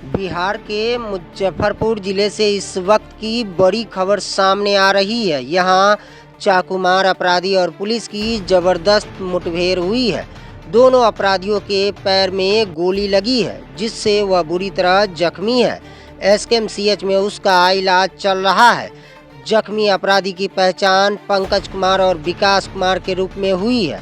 बिहार के मुजफ्फरपुर जिले से इस वक्त की बड़ी खबर सामने आ रही है। यहाँ चाकूमार अपराधी और पुलिस की जबरदस्त मुठभेड़ हुई है। दोनों अपराधियों के पैर में गोली लगी है, जिससे वह बुरी तरह जख्मी है। एसकेएमसीएच में उसका इलाज चल रहा है। जख्मी अपराधी की पहचान पंकज कुमार और विकास कुमार के रूप में हुई है,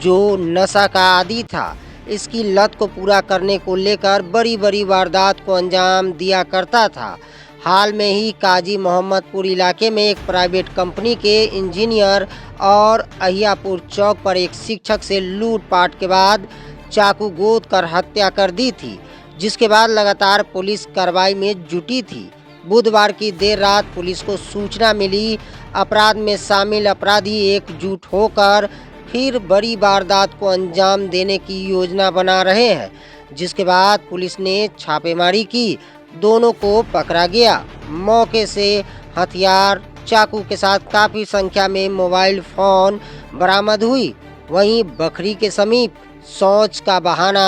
जो नशा का आदी था। इसकी लत को पूरा करने को लेकर बड़ी बड़ी वारदात को अंजाम दिया करता था। हाल में ही काजी मोहम्मदपुर इलाके में एक प्राइवेट कंपनी के इंजीनियर और अहियापुर चौक पर एक शिक्षक से लूटपाट के बाद चाकू गोद कर हत्या कर दी थी, जिसके बाद लगातार पुलिस कार्रवाई में जुटी थी। बुधवार की देर रात पुलिस को सूचना मिली, अपराध में शामिल अपराधी एकजुट होकर फिर बड़ी वारदात को अंजाम देने की योजना बना रहे हैं, जिसके बाद पुलिस ने छापेमारी की। दोनों को पकड़ा गया। मौके से हथियार, चाकू के साथ काफ़ी संख्या में मोबाइल फ़ोन बरामद हुई। वहीं बखरी के समीप शौच का बहाना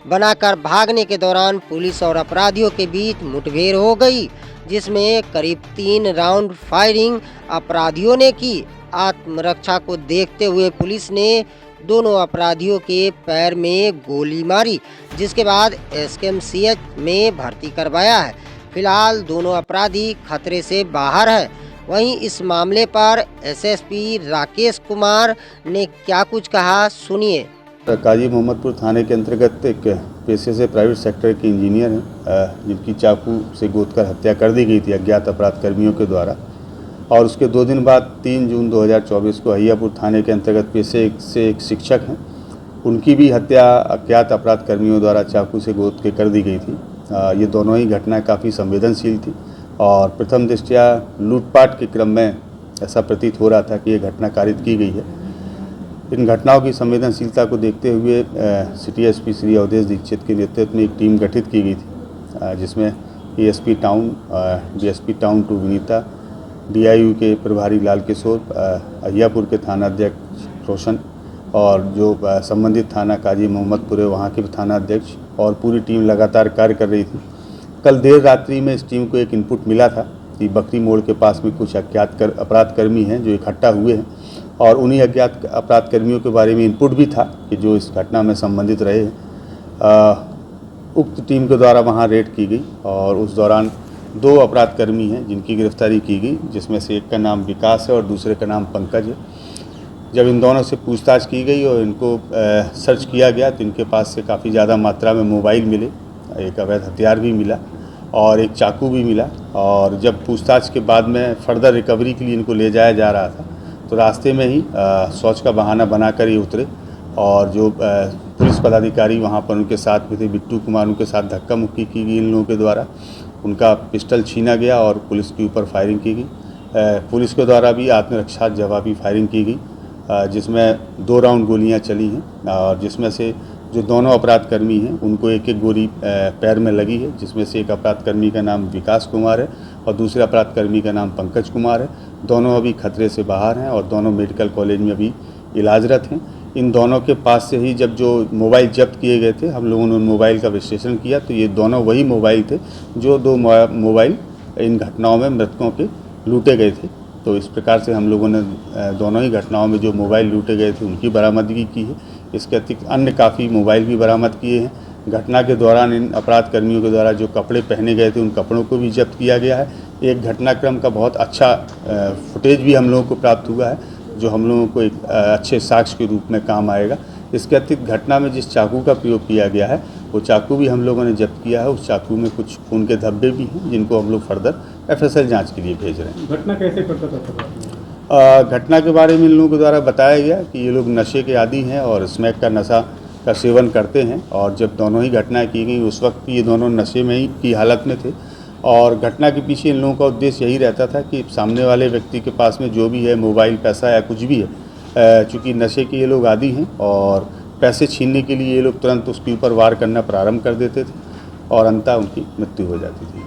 बनाकर भागने के दौरान पुलिस और अपराधियों के बीच मुठभेड़ हो गई, जिसमें करीब 3 राउंड फायरिंग अपराधियों ने की। आत्मरक्षा को देखते हुए पुलिस ने दोनों अपराधियों के पैर में गोली मारी, जिसके बाद एसकेएमसीएच में भर्ती करवाया है। फिलहाल दोनों अपराधी खतरे से बाहर है। वहीं इस मामले पर एसएसपी राकेश कुमार ने क्या कुछ कहा, सुनिए। काजी मोहम्मदपुर थाने के अंतर्गत एक पेशे से प्राइवेट सेक्टर के इंजीनियर हैं, जिनकी चाकू से गोद कर हत्या कर दी गई थी अज्ञात अपराध कर्मियों के द्वारा। और उसके 2 दिन बाद 3 जून 2024 को अहियापुर थाने के अंतर्गत पेशे से एक शिक्षक हैं, उनकी भी हत्या अज्ञात अपराध कर्मियों द्वारा चाकू से गोद के कर दी गई थी। ये दोनों ही घटनाएं काफ़ी संवेदनशील थी और प्रथम दृष्टया लूटपाट के क्रम में ऐसा प्रतीत हो रहा था कि ये घटना कारित की गई है। इन घटनाओं की संवेदनशीलता को देखते हुए सिटी एसपी श्री अवधेश दीक्षित के नेतृत्व में एक टीम गठित की गई थी, जिसमें ASP town, DSP town 2 Vinita, DIU के प्रभारी लाल किशोर, अहियापुर के थाना अध्यक्ष रोशन और जो संबंधित थाना काजी मोहम्मदपुर है वहाँ के थाना अध्यक्ष और पूरी टीम लगातार कार्य कर रही थी। कल देर रात्रि में इस टीम को एक इनपुट मिला था कि बकरी मोड़ के पास में कुछ अज्ञात अपराध कर्मी हैं जो इकट्ठा हुए हैं, और उन्हीं अज्ञात अपराध कर्मियों के बारे में इनपुट भी था कि जो इस घटना में संबंधित रहे हैं। उक्त टीम के द्वारा वहाँ रेड की गई और उस दौरान 2 अपराध कर्मी हैं जिनकी गिरफ्तारी की गई, जिसमें से एक का नाम विकास है और दूसरे का नाम पंकज है। जब इन दोनों से पूछताछ की गई और इनको सर्च किया गया तो इनके पास से काफ़ी ज़्यादा मात्रा में मोबाइल मिले, एक अवैध हथियार भी मिला और एक चाकू भी मिला। और जब पूछताछ के बाद में फर्दर रिकवरी के लिए इनको ले जाया जा रहा था तो रास्ते में ही शौच का बहाना बनाकर ये उतरे और जो पुलिस पदाधिकारी वहाँ पर उनके साथ में थे, बिट्टू कुमार, उनके साथ धक्का मुक्की की गई इन लोगों के द्वारा। उनका पिस्टल छीना गया और पुलिस के ऊपर फायरिंग की गई। पुलिस के द्वारा भी आत्मरक्षा जवाबी फायरिंग की गई, जिसमें 2 राउंड गोलियां चली हैं और जिसमें से जो दोनों अपराध कर्मी हैं उनको एक एक गोली पैर में लगी है, जिसमें से एक अपराध कर्मी का नाम विकास कुमार है और दूसरे अपराध कर्मी का नाम पंकज कुमार है। दोनों अभी खतरे से बाहर हैं और दोनों मेडिकल कॉलेज में अभी इलाजरत हैं। इन दोनों के पास से ही जब जो मोबाइल जब्त किए गए थे, हम लोगों ने उन मोबाइल का विश्लेषण किया तो ये दोनों वही मोबाइल थे जो 2 मोबाइल इन घटनाओं में मृतकों के लूटे गए थे। तो इस प्रकार से हम लोगों ने दोनों ही घटनाओं में जो मोबाइल लूटे गए थे उनकी बरामदगी की है। इसके अतिरिक्त अन्य काफ़ी मोबाइल भी बरामद किए हैं। घटना के दौरान इन अपराध कर्मियों के द्वारा जो कपड़े पहने गए थे उन कपड़ों को भी जब्त किया गया है। एक घटनाक्रम का बहुत अच्छा फुटेज भी हम लोगों को प्राप्त हुआ है, जो हम लोगों को एक अच्छे साक्ष्य के रूप में काम आएगा। इसके अतिरिक्त घटना में जिस चाकू का प्रयोग किया गया है वो चाकू भी हम लोगों ने जब्त किया है। उस चाकू में कुछ खून के धब्बे भी हैं, जिनको हम लोग फर्दर एफएसएल जांच के लिए भेज रहे हैं। घटना कैसे पता चला? घटना के बारे में इन लोगों के द्वारा बताया गया कि ये लोग नशे के आदी हैं और स्मैक का नशा का सेवन करते हैं, और जब दोनों ही घटनाएँ की गई उस वक्त ये दोनों नशे में ही की हालत में थे। और घटना के पीछे इन लोगों का उद्देश्य यही रहता था कि सामने वाले व्यक्ति के पास में जो भी है, मोबाइल, पैसा या कुछ भी है, चूँकि नशे के ये लोग आदी हैं और पैसे छीनने के लिए ये लोग तुरंत उसके ऊपर वार करना प्रारंभ कर देते थे और अंततः उनकी मृत्यु हो जाती थी।